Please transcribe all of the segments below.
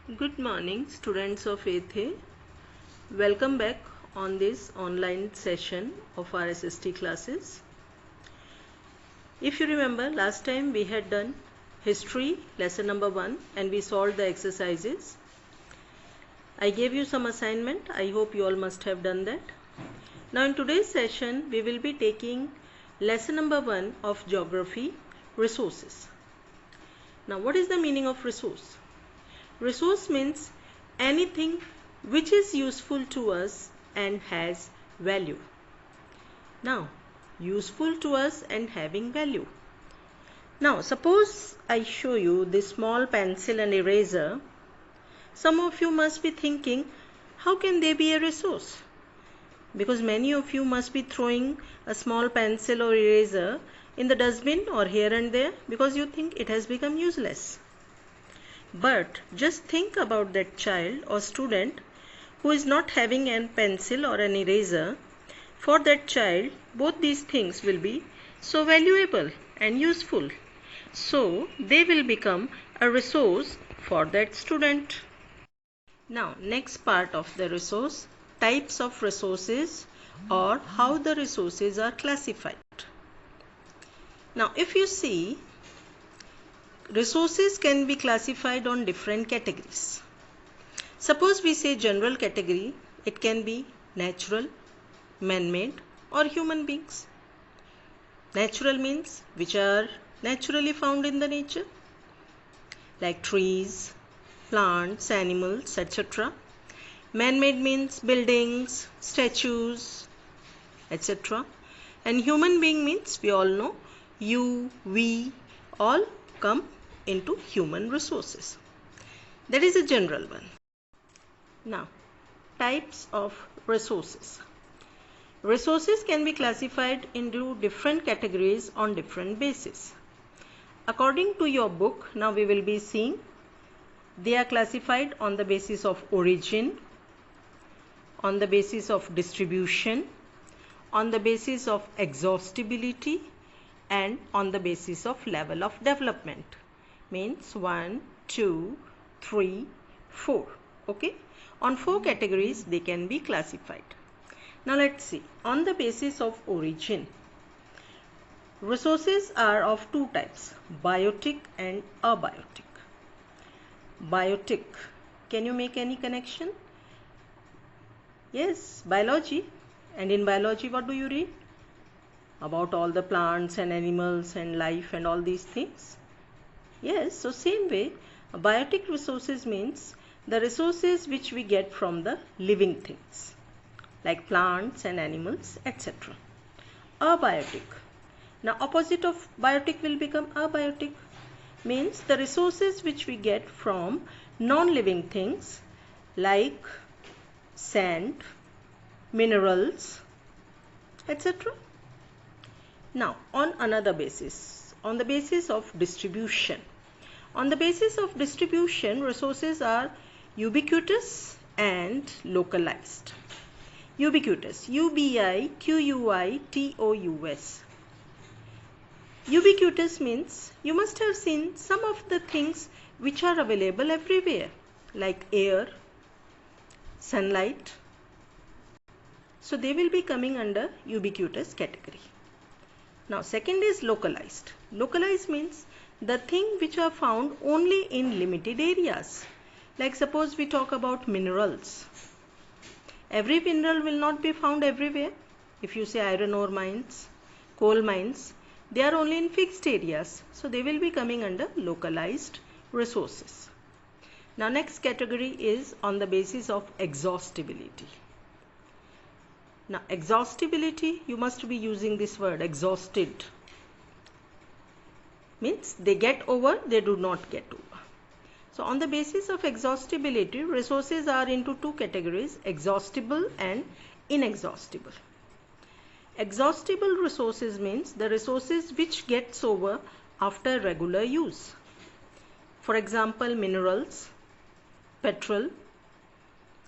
Good morning, students of 8th A. Welcome back on this online session of our SST classes. If you remember, last time we had done history lesson number 1 and we solved the exercises. I gave you some assignment. I hope you all must have done that. Now in today's session, we will be taking lesson number 1 of geography, resources. Now what is the meaning of resource? Resource means anything which is useful to us and has value. Now, useful to us and having value. Now, suppose I show you this small pencil and eraser. Some of you must be thinking, how can they be a resource? Because many of you must be throwing a small pencil or eraser in the dustbin or here and there because you think it has become useless. But just think about that child or student who is not having a pencil or an eraser. For that child, both these things will be so valuable and useful. So, they will become a resource for that student. Now, next part of the resource, types of resources or how the resources are classified. Now, if you see, resources can be classified on different categories. Suppose we say general category, it can be natural, man-made or human beings. Natural means which are naturally found in the nature, like trees, plants, animals, etc. Man-made means buildings, statues, etc. And human being means we all know you, we all come into human resources. That is a general one. Now, types of resources. Resources can be classified into different categories on different bases. According to your book, now we will be seeing they are classified on the basis of origin, on the basis of distribution, on the basis of exhaustibility, and on the basis of level of development. Means 1, 2, 3, 4. Okay. On 4 categories they can be classified. Now let's see. On the basis of origin, resources are of 2 types, biotic and abiotic. Biotic. Can you make any connection? Yes, biology. And in biology what do you read? About all the plants and animals and life and all these things. Yes, so same way, biotic resources means the resources which we get from the living things like plants and animals, etc. Abiotic. Now opposite of biotic will become abiotic, means the resources which we get from non-living things like sand, minerals, etc. Now on another basis, on the basis of distribution. On the basis of distribution, resources are ubiquitous and localized. Ubiquitous, ubiquitous. Ubiquitous means you must have seen some of the things which are available everywhere, like air, sunlight. So they will be coming under ubiquitous category. Now second is localized. Localized means the thing which are found only in limited areas. Like suppose we talk about minerals. Every mineral will not be found everywhere. If you say iron ore mines, coal mines, they are only in fixed areas. So they will be coming under localized resources. Now next category is on the basis of exhaustibility. Now exhaustibility, you must be using this word, exhausted. Means they get over, they do not get over. So on the basis of exhaustibility, resources are into 2 categories, exhaustible and inexhaustible. Exhaustible resources means the resources which gets over after regular use. For example, minerals, petrol.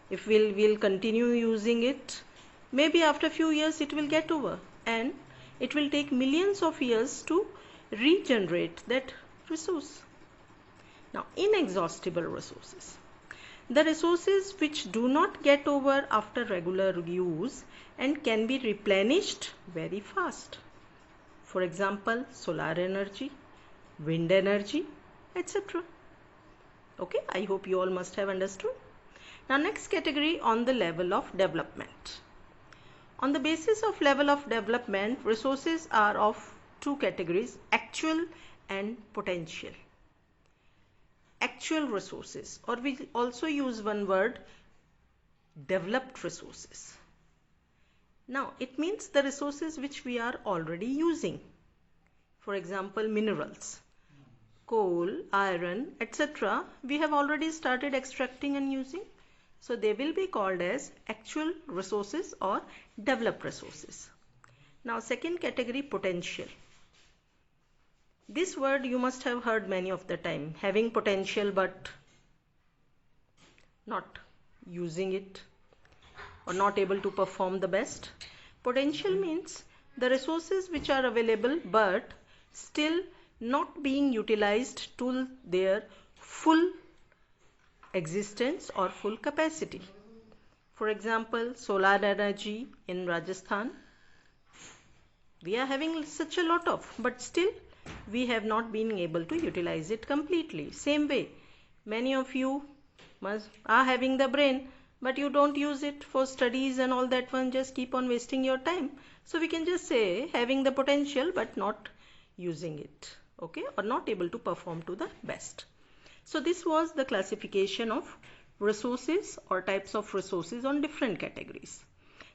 If we'll continue using it, maybe after a few years it will get over and it will take millions of years to regenerate that resource. Now, inexhaustible resources. The resources which do not get over after regular use and can be replenished very fast. For example, solar energy, wind energy, etc. Okay, I hope you all must have understood. Now next category, on the level of development. On the basis of level of development, resources are of two categories, actual and potential. Actual resources, or we also use one word, developed resources. Now it means the resources which we are already using. For example, minerals, coal, iron, etc. we have already started extracting and using. So they will be called as actual resources or developed resources. Now second category, potential. This word you must have heard many of the time, having potential but not using it or not able to perform the best. Potential means the resources which are available but still not being utilized to their full existence or full capacity. For example, solar energy in Rajasthan, we are having such a lot of, but still we have not been able to utilize it completely. Same way, many of you are having the brain, but you don't use it for studies and all that one, just keep on wasting your time. So we can just say having the potential but not using it, okay, or not able to perform to the best. So this was the classification of resources or types of resources on different categories.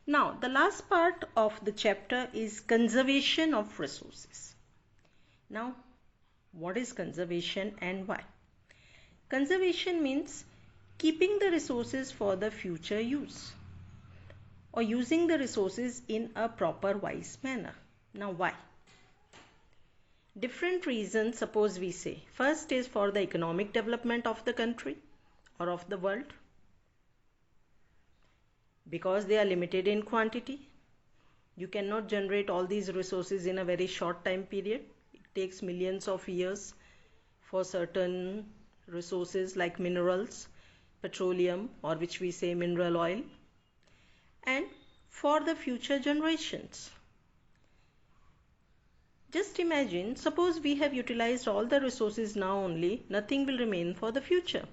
Now the last part of the chapter is conservation of resources. Now what is conservation and why? Conservation means keeping the resources for the future use or using the resources in a proper wise manner. Now why? Different reasons, suppose we say. First is for the economic development of the country or of the world, because they are limited in quantity. You cannot generate all these resources in a very short time period. It takes millions of years for certain resources like minerals, petroleum, or which we say mineral oil, and for the future generations. Just imagine, suppose we have utilized all the resources now only, nothing will remain for the future.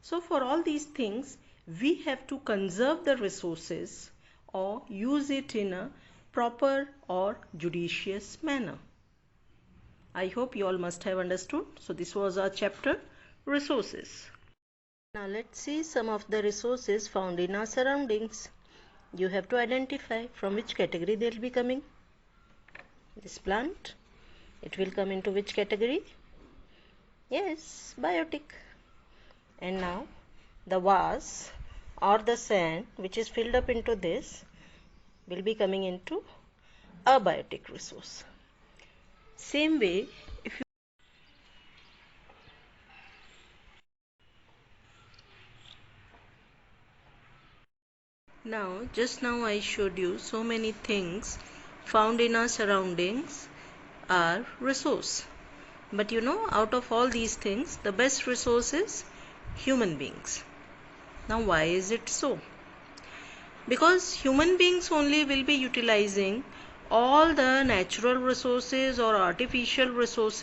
So for all these things, we have to conserve the resources or use it in a proper or judicious manner. I hope you all must have understood. So this was our chapter, resources. Now let's see some of the resources found in our surroundings. You have to identify from which category they will be coming. This plant, it will come into which category? Yes, biotic. And now the vase or the sand which is filled up into this will be coming into abiotic resource. Same way, if you just now I showed you so many things found in our surroundings are resource. But you know, out of all these things, the best resource is human beings. Now why is it so? Because human beings only will be utilizing all the natural resources or artificial resources